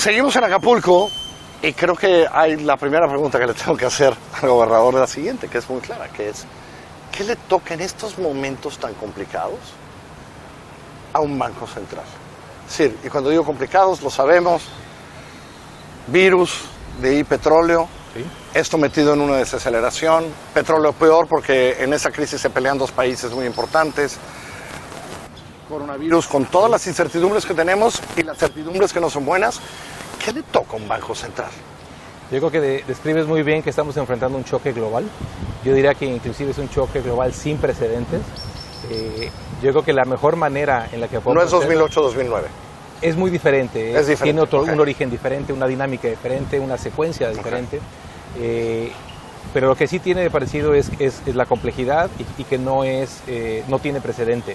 Seguimos en Acapulco y creo que hay la primera pregunta que le tengo que hacer al gobernador es la siguiente, que es muy clara, que es, ¿qué le toca en estos momentos tan complicados a un banco central? Es decir, y cuando digo complicados, lo sabemos, virus, de ahí petróleo, ¿Sí? Esto metido en una desaceleración, petróleo peor porque en esa crisis se pelean dos países muy importantes, coronavirus, con todas las incertidumbres que tenemos y las certidumbres que no son buenas, ¿qué le toca a un banco central? Yo creo que describes muy bien que estamos enfrentando un choque global. Yo diría que inclusive es un choque global sin precedentes. Yo creo que la mejor manera en la que podemos... No es 2008-2009. Es muy diferente. Es diferente. Tiene Okay. un origen diferente, una dinámica diferente, una secuencia diferente. Okay. Pero lo que sí tiene de parecido es la complejidad y que no tiene precedente.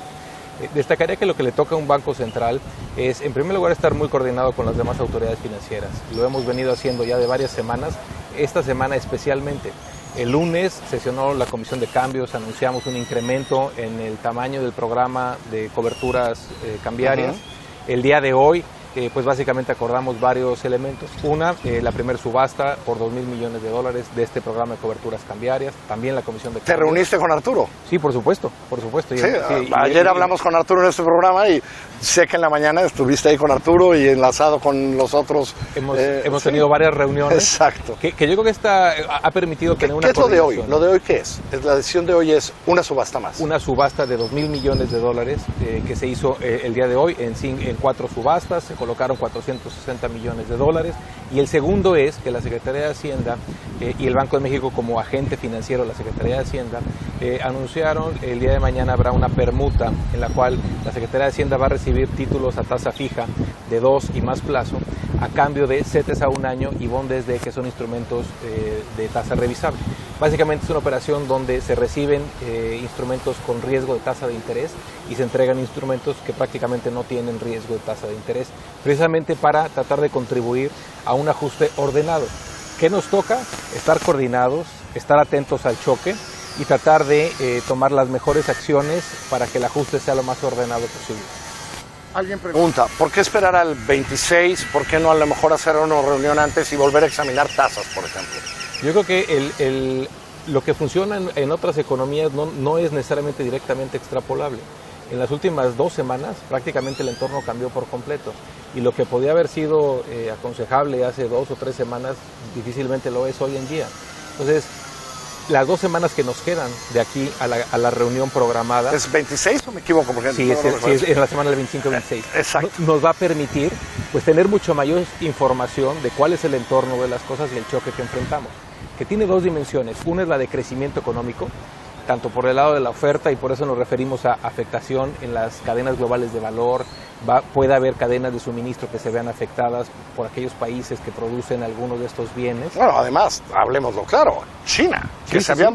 Destacaría que lo que le toca a un banco central es, en primer lugar, estar muy coordinado con las demás autoridades financieras. Lo hemos venido haciendo ya de varias semanas, esta semana especialmente. El lunes sesionó la Comisión de Cambios, anunciamos un incremento en el tamaño del programa de coberturas cambiarias. El día de hoy, pues básicamente acordamos varios elementos. Una, la primera subasta por $2,000 millones de este programa de coberturas cambiarias. También la Comisión de Cambios. ¿Te reuniste con Arturo? Sí, por supuesto, por supuesto. Sí, ayer hablamos con Arturo en este programa y sé que en la mañana estuviste ahí con Arturo y enlazado con los otros. Hemos tenido varias reuniones. Exacto. Que yo creo que ha permitido tener una ¿Qué es lo de hoy? coordinación. ¿Lo de hoy qué es? La decisión de hoy es una subasta más. Una subasta de $2,000 millones que se hizo el día de hoy en 4 subastas, se colocaron $460 millones. Y el segundo es que la Secretaría de Hacienda y el Banco de México como agente financiero de la Secretaría de Hacienda anunciaron el día de mañana habrá una permuta en la cual la Secretaría de Hacienda va a recibir títulos a tasa fija de 2 y más plazo a cambio de CETES a un año y bondes que son instrumentos de tasa revisable. Básicamente es una operación donde se reciben instrumentos con riesgo de tasa de interés y se entregan instrumentos que prácticamente no tienen riesgo de tasa de interés, precisamente para tratar de contribuir a un ajuste ordenado. ¿Qué nos toca? Estar coordinados, estar atentos al choque y tratar de tomar las mejores acciones para que el ajuste sea lo más ordenado posible. Alguien pregunta, ¿por qué esperar al 26? ¿Por qué no a lo mejor hacer una reunión antes y volver a examinar tasas, por ejemplo? Yo creo que lo que funciona en otras economías no es necesariamente directamente extrapolable. En las últimas 2 semanas prácticamente el entorno cambió por completo y lo que podía haber sido aconsejable hace 2 o 3 semanas difícilmente lo es hoy en día. Entonces, las 2 semanas que nos quedan de aquí a la reunión programada... ¿Es 26 o me equivoco? Porque sí, es la semana del 25-26. Exacto. Nos va a permitir pues, tener mucho mayor información de cuál es el entorno de las cosas y el choque que enfrentamos, que tiene 2 dimensiones. Una es la de crecimiento económico, tanto por el lado de la oferta, y por eso nos referimos a afectación en las cadenas globales de valor. Puede haber cadenas de suministro que se vean afectadas por aquellos países que producen algunos de estos bienes. Bueno, además, hablemoslo claro, China, que se había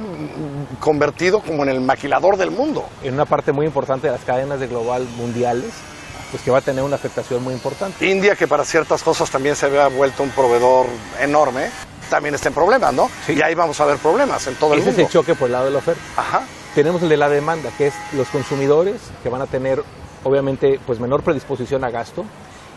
convertido como en el maquilador del mundo. En una parte muy importante de las cadenas de global mundiales, pues que va a tener una afectación muy importante. India, que para ciertas cosas también se había vuelto un proveedor enorme, también está en problemas, ¿no? Sí. Y ahí vamos a ver problemas en todo el mundo. Ese es el choque por el lado de la oferta. Ajá. Tenemos el de la demanda, que es los consumidores que van a tener, obviamente, pues menor predisposición a gasto,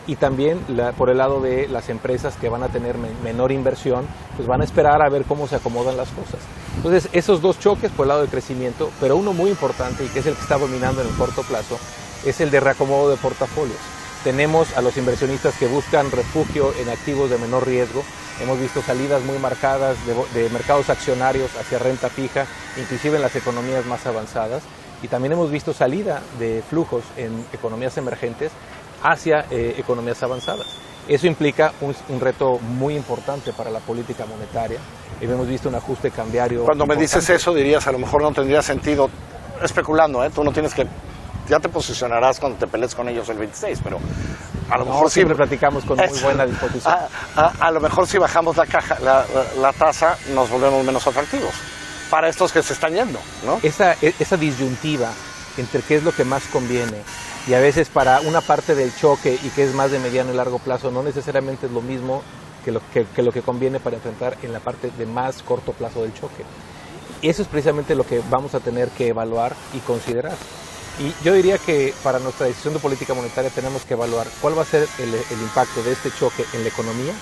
y también por el lado de las empresas que van a tener menor inversión, pues van a esperar a ver cómo se acomodan las cosas. Entonces, esos 2 choques por el lado de crecimiento, pero uno muy importante y que es el que está dominando en el corto plazo, es el de reacomodo de portafolios. Tenemos a los inversionistas que buscan refugio en activos de menor riesgo. Hemos visto salidas muy marcadas de mercados accionarios hacia renta fija, inclusive en las economías más avanzadas. Y también hemos visto salida de flujos en economías emergentes hacia economías avanzadas. Eso implica un reto muy importante para la política monetaria. Hemos visto un ajuste cambiario. Cuando me dices eso, dirías, a lo mejor no tendría sentido, especulando, tú no tienes que... Ya te posicionarás cuando te pelees con ellos el 26, pero a lo mejor siempre platicamos con muy buena disposición. A lo mejor si bajamos la tasa, nos volvemos menos atractivos para estos que se están yendo, ¿no? Esa disyuntiva entre qué es lo que más conviene y a veces para una parte del choque y que es más de mediano y largo plazo no necesariamente es lo mismo que lo que conviene para enfrentar en la parte de más corto plazo del choque. Eso es precisamente lo que vamos a tener que evaluar y considerar. Y yo diría que para nuestra decisión de política monetaria tenemos que evaluar cuál va a ser el impacto de este choque en la economía,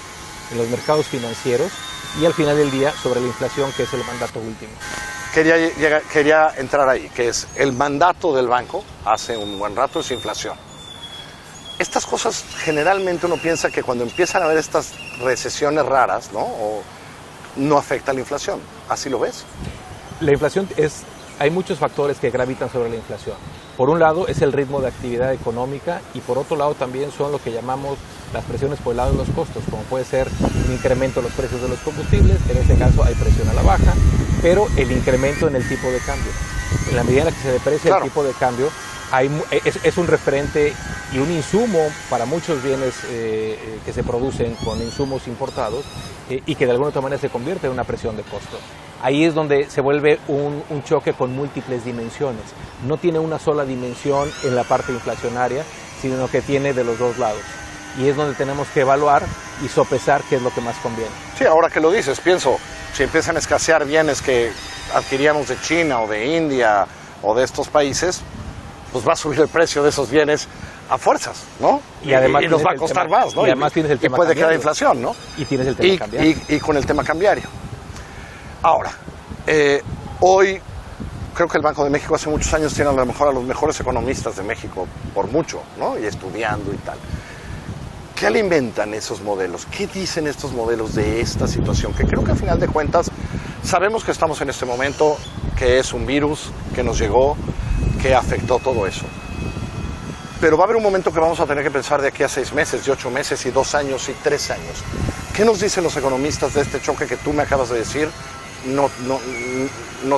en los mercados financieros y al final del día sobre la inflación, que es el mandato último. Quería entrar ahí, que es el mandato del banco hace un buen rato es inflación. Estas cosas generalmente uno piensa que cuando empiezan a haber estas recesiones raras, ¿no? No afecta la inflación. ¿Así lo ves? La inflación hay muchos factores que gravitan sobre la inflación. Por un lado es el ritmo de actividad económica y por otro lado también son lo que llamamos las presiones por el lado de los costos, como puede ser un incremento de los precios de los combustibles, en este caso hay presión a la baja, pero el incremento en el tipo de cambio. En la medida en la que se deprecia el tipo de cambio, es un referente y un insumo para muchos bienes que se producen con insumos importados y que de alguna otra manera se convierte en una presión de costo. Ahí es donde se vuelve un choque con múltiples dimensiones. No tiene una sola dimensión en la parte inflacionaria, sino que tiene de los dos lados. Y es donde tenemos que evaluar y sopesar qué es lo que más conviene. Sí, ahora que lo dices, pienso, si empiezan a escasear bienes que adquiríamos de China o de India o de estos países, pues va a subir el precio de esos bienes a fuerzas, ¿no? Y además nos va a costar más, ¿no? Y además tienes el tema puede cambiario. quedar inflación, ¿no? Y tienes el tema cambiario. Y con el tema cambiario. Ahora, hoy creo que el Banco de México hace muchos años tiene a lo mejor a los mejores economistas de México, por mucho, ¿no? Y estudiando y tal. ¿Qué alimentan esos modelos? ¿Qué dicen estos modelos de esta situación? Que creo que a final de cuentas sabemos que estamos en este momento, que es un virus que nos llegó, que afectó todo eso. Pero va a haber un momento que vamos a tener que pensar de aquí a 6 meses, y 8 meses, y 2 años, y 3 años. ¿Qué nos dicen los economistas de este choque que tú me acabas de decir no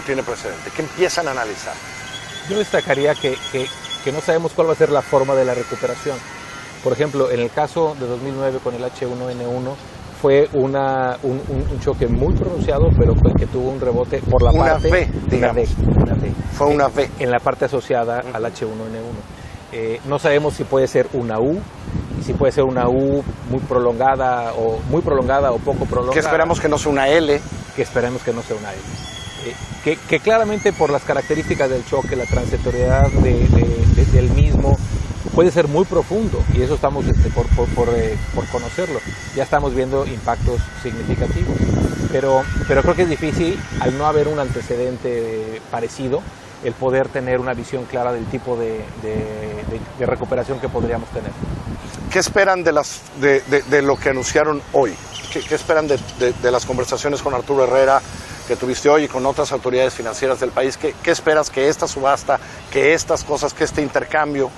tiene precedente? ¿Qué empiezan a analizar? Yo destacaría que no sabemos cuál va a ser la forma de la recuperación. Por ejemplo, en el caso de 2009 con el H1N1 fue un choque muy pronunciado, pero que tuvo un rebote por la parte... V, digamos. Una V. Fue una V. En la parte asociada al H1N1. No sabemos si puede ser una U, si puede ser una U muy prolongada o poco prolongada. Que esperamos que no sea una L. Que esperemos que no sea una L. Que claramente por las características del choque, la transitoriedad del mismo, puede ser muy profundo y eso estamos por conocerlo. Ya estamos viendo impactos significativos, pero creo que es difícil, al no haber un antecedente parecido, el poder tener una visión clara del tipo de recuperación que podríamos tener. ¿Qué esperan de lo que anunciaron hoy? ¿Qué esperan de las conversaciones con Arturo Herrera que tuviste hoy y con otras autoridades financieras del país? ¿Qué esperas que esta subasta, que estas cosas, que este intercambio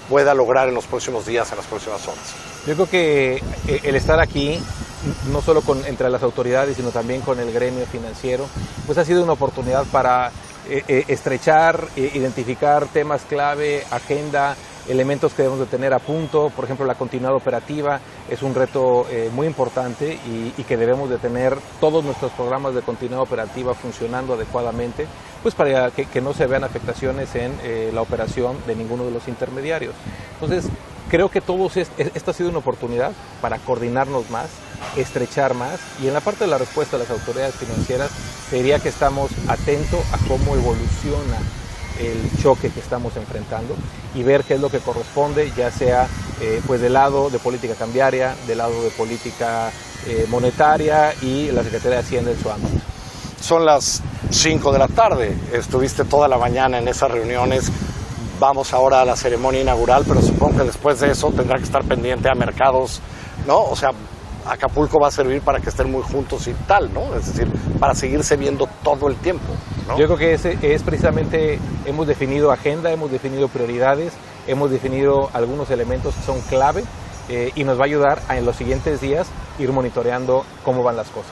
pueda lograr en los próximos días, en las próximas horas? Yo creo que el estar aquí, no solo entre las autoridades, sino también con el gremio financiero, pues ha sido una oportunidad para estrechar, identificar temas clave, agenda, elementos que debemos de tener a punto. Por ejemplo, la continuidad operativa es un reto muy importante y que debemos de tener todos nuestros programas de continuidad operativa funcionando adecuadamente, pues para que no se vean afectaciones en la operación de ninguno de los intermediarios. Entonces, creo que esta ha sido una oportunidad para coordinarnos más, estrechar más, y en la parte de la respuesta de las autoridades financieras, te diría que estamos atentos a cómo evoluciona el choque que estamos enfrentando y ver qué es lo que corresponde, ya sea pues del lado de política cambiaria, del lado de política monetaria y la Secretaría de Hacienda en su ámbito. Son las 5 de la tarde, estuviste toda la mañana en esas reuniones. Vamos ahora a la ceremonia inaugural, pero supongo que después de eso tendrá que estar pendiente a mercados, ¿no? O sea, Acapulco va a servir para que estén muy juntos y tal, ¿no? Es decir, para seguirse viendo todo el tiempo, ¿no? Yo creo que es precisamente, hemos definido agenda, hemos definido prioridades, hemos definido algunos elementos que son clave y nos va a ayudar en los siguientes días ir monitoreando cómo van las cosas.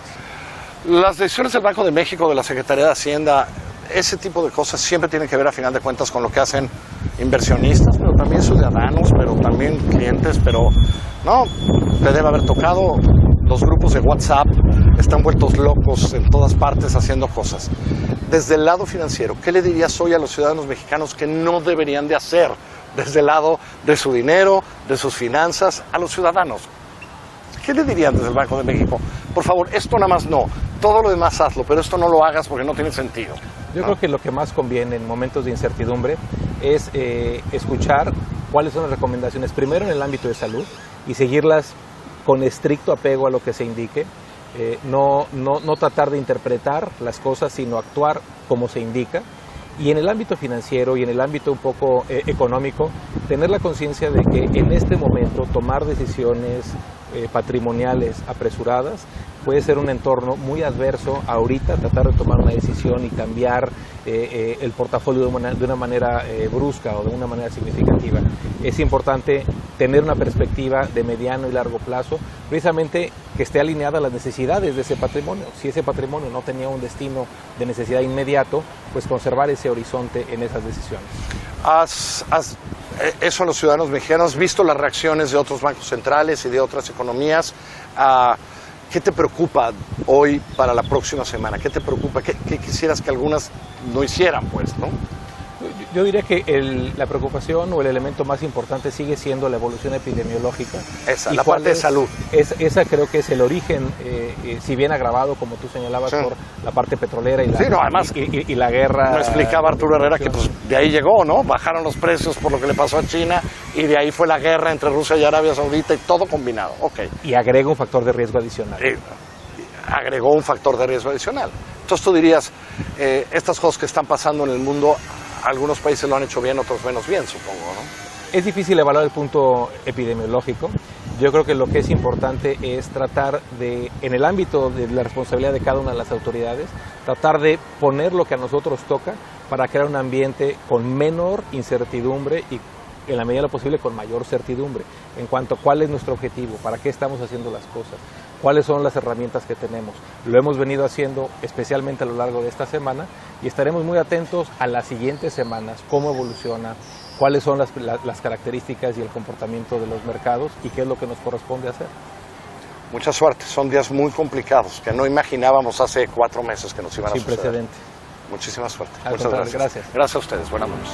Las decisiones del Banco de México, de la Secretaría de Hacienda, ese tipo de cosas siempre tienen que ver a final de cuentas con lo que hacen inversionistas, pero también ciudadanos, pero también clientes, pero no, te debe haber tocado. Los grupos de WhatsApp están vueltos locos en todas partes haciendo cosas. Desde el lado financiero, ¿qué le dirías hoy a los ciudadanos mexicanos que no deberían de hacer desde el lado de su dinero, de sus finanzas, a los ciudadanos? ¿Qué le dirían desde el Banco de México? Por favor, esto nada más no, todo lo demás hazlo, pero esto no lo hagas porque no tiene sentido. Yo creo que lo que más conviene en momentos de incertidumbre es escuchar cuáles son las recomendaciones, primero en el ámbito de salud, y seguirlas con estricto apego a lo que se indique. No tratar de interpretar las cosas, sino actuar como se indica. Y en el ámbito financiero y en el ámbito un poco económico, tener la conciencia de que en este momento tomar decisiones patrimoniales apresuradas puede ser un entorno muy adverso. Ahorita tratar de tomar una decisión y cambiar el portafolio de una manera brusca o de una manera significativa. Es importante tener una perspectiva de mediano y largo plazo, precisamente que esté alineada a las necesidades de ese patrimonio. Si ese patrimonio no tenía un destino de necesidad inmediato, pues conservar ese horizonte en esas decisiones. Eso a los ciudadanos mexicanos, ¿has visto las reacciones de otros bancos centrales y de otras economías? ¿Qué te preocupa hoy para la próxima semana? ¿Qué te preocupa? ¿Qué quisieras que algunas no hicieran, pues, no? Yo diría que la preocupación o el elemento más importante sigue siendo la evolución epidemiológica. Esa, la parte de salud. Esa creo que es el origen, si bien agravado, como tú señalabas, por la parte petrolera y la guerra. Me explicaba Arturo Herrera que pues, de ahí llegó, ¿no? Bajaron los precios por lo que le pasó a China y de ahí fue la guerra entre Rusia y Arabia Saudita y todo combinado. Okay. Y agrega un factor de riesgo adicional. Agregó un factor de riesgo adicional. Entonces tú dirías, estas cosas que están pasando en el mundo, algunos países lo han hecho bien, otros menos bien, supongo, ¿no? Es difícil evaluar el punto epidemiológico. Yo creo que lo que es importante es tratar de, en el ámbito de la responsabilidad de cada una de las autoridades, tratar de poner lo que a nosotros toca para crear un ambiente con menor incertidumbre y, en la medida de lo posible, con mayor certidumbre en cuanto a cuál es nuestro objetivo, para qué estamos haciendo las cosas, cuáles son las herramientas que tenemos. Lo hemos venido haciendo especialmente a lo largo de esta semana y estaremos muy atentos a las siguientes semanas, cómo evoluciona, cuáles son las características y el comportamiento de los mercados y qué es lo que nos corresponde hacer. Mucha suerte, son días muy complicados que no imaginábamos hace 4 meses que nos iban a suceder. Sin precedente. Muchísima suerte. Muchas gracias. Gracias a ustedes, buenas noches.